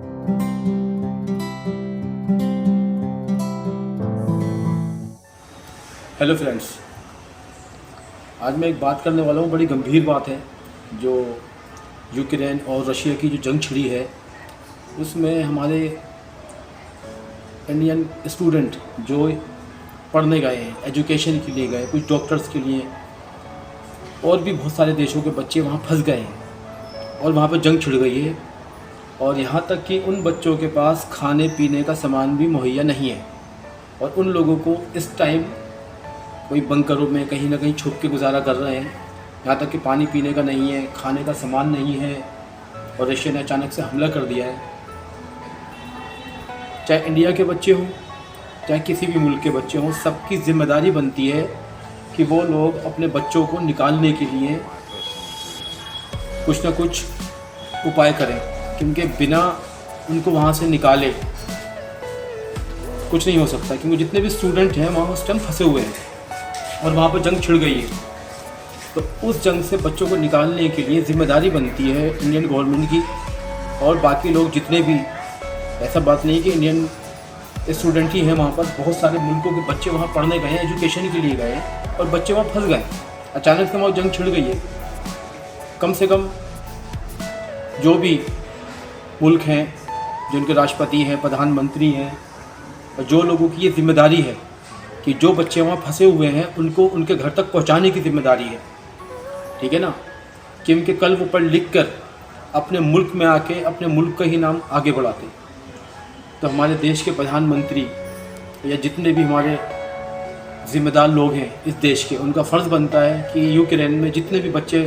Hello friends, आज मैं एक बात करने वाला हूँ। बड़ी गंभीर बात है। जो यूक्रेन और रशिया की जो जंग छिड़ी है, उसमें हमारे इंडियन स्टूडेंट जो पढ़ने गए हैं, एजुकेशन के लिए गए, कुछ डॉक्टर्स के लिए, और भी बहुत सारे देशों के बच्चे वहाँ फंस गए हैं और वहाँ पर जंग छिड़ गई है। और यहाँ तक कि उन बच्चों के पास खाने पीने का सामान भी मुहैया नहीं है और उन लोगों को इस टाइम कोई बंकरों में कहीं ना कहीं छुप के गुजारा कर रहे हैं। यहाँ तक कि पानी पीने का नहीं है, खाने का सामान नहीं है, और रशिया ने अचानक से हमला कर दिया है। चाहे इंडिया के बच्चे हों, चाहे किसी भी मुल्क के बच्चे हों, सबकी जिम्मेदारी बनती है कि वो लोग अपने बच्चों को निकालने के लिए कुछ ना कुछ उपाय करें, क्योंकि बिना उनको वहाँ से निकाले कुछ नहीं हो सकता। क्योंकि जितने भी स्टूडेंट हैं वहाँ उस टाइम फंसे हुए हैं और वहाँ पर जंग छिड़ गई है। तो उस जंग से बच्चों को निकालने के लिए ज़िम्मेदारी बनती है इंडियन गवर्नमेंट की और बाकी लोग जितने भी। ऐसा बात नहीं है कि इंडियन स्टूडेंट ही हैं वहाँ पर, बहुत सारे मुल्कों के बच्चे वहाँ पढ़ने गए हैं, एजुकेशन के लिए गए हैं और बच्चे वहाँ फंस गए। अचानक से वहाँ जंग छिड़ गई है। कम से कम जो भी मुल्क हैं, जो उनके राष्ट्रपति हैं, प्रधानमंत्री हैं, और जो लोगों की ये जिम्मेदारी है कि जो बच्चे वहाँ फंसे हुए हैं उनको उनके घर तक पहुँचाने की जिम्मेदारी है, ठीक है ना। क्योंकि कल वो पढ़ लिख कर अपने मुल्क में आके अपने मुल्क का ही नाम आगे बढ़ाते। तो हमारे देश के प्रधानमंत्री या जितने भी हमारे ज़िम्मेदार लोग हैं इस देश के, उनका फ़र्ज़ बनता है कि यूक्रेन में जितने भी बच्चे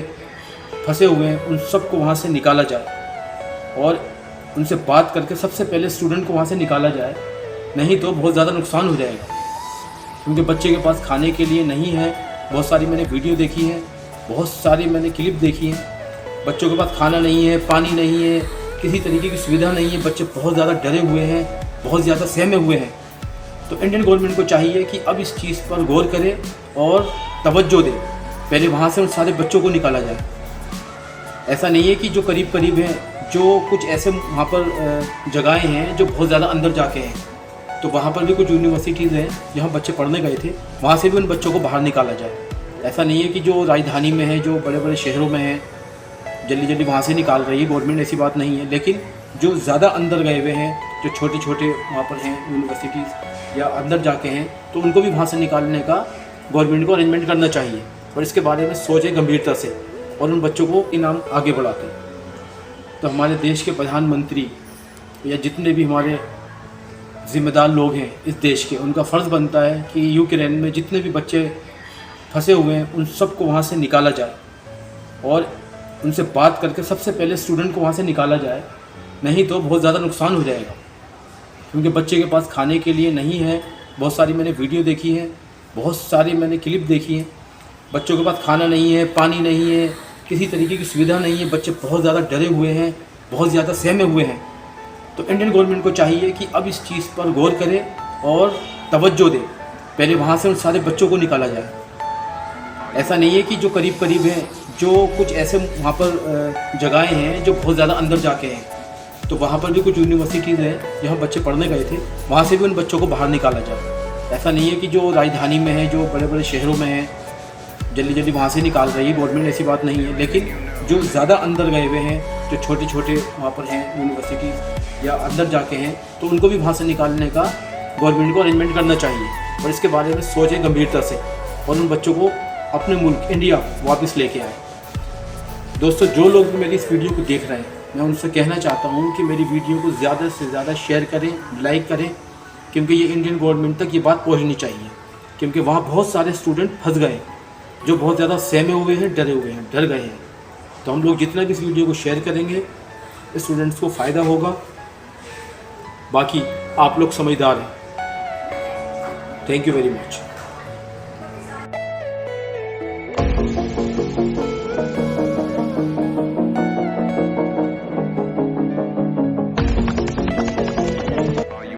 फंसे हुए हैं उन सबको वहाँ से निकाला जाए और उनसे बात करके सबसे पहले स्टूडेंट को वहाँ से निकाला जाए। नहीं तो बहुत ज़्यादा नुकसान हो जाएगा, क्योंकि बच्चे के पास खाने के लिए नहीं है। बहुत सारी मैंने वीडियो देखी है, बहुत सारी मैंने क्लिप देखी है। बच्चों के पास खाना नहीं है, पानी नहीं है, किसी तरीके की सुविधा नहीं है। बच्चे बहुत ज़्यादा डरे हुए हैं, बहुत ज़्यादा सहमे हुए हैं। तो इंडियन गवर्नमेंट को चाहिए कि अब इस चीज़ पर गौर करे और तवज्जो दे। पहले वहाँ से उन सारे बच्चों को निकाला जाए। ऐसा नहीं है कि जो करीब करीब हैं, जो कुछ ऐसे वहाँ पर जगहें हैं जो बहुत ज़्यादा अंदर जाके हैं, तो वहाँ पर भी कुछ यूनिवर्सिटीज़ हैं जहाँ बच्चे पढ़ने गए थे, वहाँ से भी उन बच्चों को बाहर निकाला जाए। ऐसा नहीं है कि जो राजधानी में है, जो बड़े बड़े शहरों में है, जल्दी जल्दी वहाँ से निकाल रही है गवर्नमेंट, ऐसी बात नहीं है। लेकिन जो ज़्यादा अंदर गए हुए हैं, जो छोटे छोटे वहाँ पर हैं यूनिवर्सिटीज़ या अंदर जाके हैं, तो उनको भी वहाँ से निकालने का गवर्नमेंट को अरेंजमेंट करना चाहिए और इसके बारे में सोचे गंभीरता से और उन बच्चों को इनाम आगे बढ़ाते। तो हमारे देश के प्रधानमंत्री या जितने भी हमारे ज़िम्मेदार लोग हैं इस देश के, उनका फ़र्ज़ बनता है कि यूक्रेन में जितने भी बच्चे फंसे हुए हैं उन सबको वहाँ से निकाला जाए और उनसे बात करके सबसे पहले स्टूडेंट को वहाँ से निकाला जाए। नहीं तो बहुत ज़्यादा नुकसान हो जाएगा, क्योंकि बच्चे के पास खाने के लिए नहीं है। बहुत सारी मैंने वीडियो देखी है, बहुत सारी मैंने क्लिप देखी है। बच्चों के पास खाना नहीं है, पानी नहीं है, किसी तरीके की सुविधा नहीं है। बच्चे बहुत ज़्यादा डरे हुए हैं, बहुत ज़्यादा सहमे हुए हैं। तो इंडियन गवर्नमेंट को चाहिए कि अब इस चीज़ पर गौर करे और तवज्जो दे। पहले वहाँ से उन सारे बच्चों को निकाला जाए। ऐसा नहीं है कि जो करीब करीब हैं, जो कुछ ऐसे वहाँ पर जगहें हैं जो बहुत ज़्यादा अंदर जाके हैं, तो वहाँ पर भी कुछ यूनिवर्सिटीज़ हैं जहाँ बच्चे पढ़ने गए थे, वहाँ से भी उन बच्चों को बाहर निकाला जाए। ऐसा नहीं है कि जो राजधानी में है, जो बड़े बड़े शहरों में है, जल्दी जल्दी वहाँ से निकाल रही है गवर्नमेंट, ऐसी बात नहीं है। लेकिन जो ज़्यादा अंदर गए हुए हैं, जो छोटे छोटे वहाँ पर हैं यूनिवर्सिटीज़ या अंदर जाके हैं, तो उनको भी वहाँ से निकालने का गवर्नमेंट को अरेंजमेंट करना चाहिए और इसके बारे में सोचे गंभीरता से और उन बच्चों को अपने मुल्क इंडिया वापस लेके आए। दोस्तों, जो लोग भी मेरी इस वीडियो को देख रहे हैं, मैं उनसे कहना चाहता हूँ कि मेरी वीडियो को ज़्यादा से ज़्यादा शेयर करें, लाइक करें, क्योंकि ये इंडियन गवर्नमेंट तक ये बात पहुँचनी चाहिए। क्योंकि वहाँ बहुत सारे स्टूडेंट फंस गए, जो बहुत ज़्यादा सहमे हुए हैं, डरे हुए हैं, डर गए हैं। तो हम लोग जितना भी इस वीडियो को शेयर करेंगे, स्टूडेंट्स को फ़ायदा होगा। बाकी आप लोग समझदार हैं। Thank you very much.